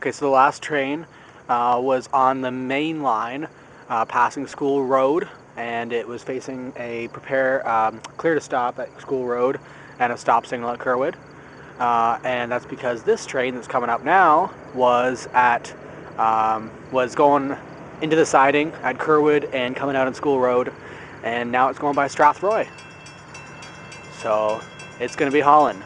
Okay, so the last train was on the main line, passing School Road, and it was facing a clear to stop at School Road and a stop signal at Curwood. And that's because this train that's coming up now was going into the siding at Curwood and coming out on School Road, and now it's going by Strathroy. So it's going to be hauling.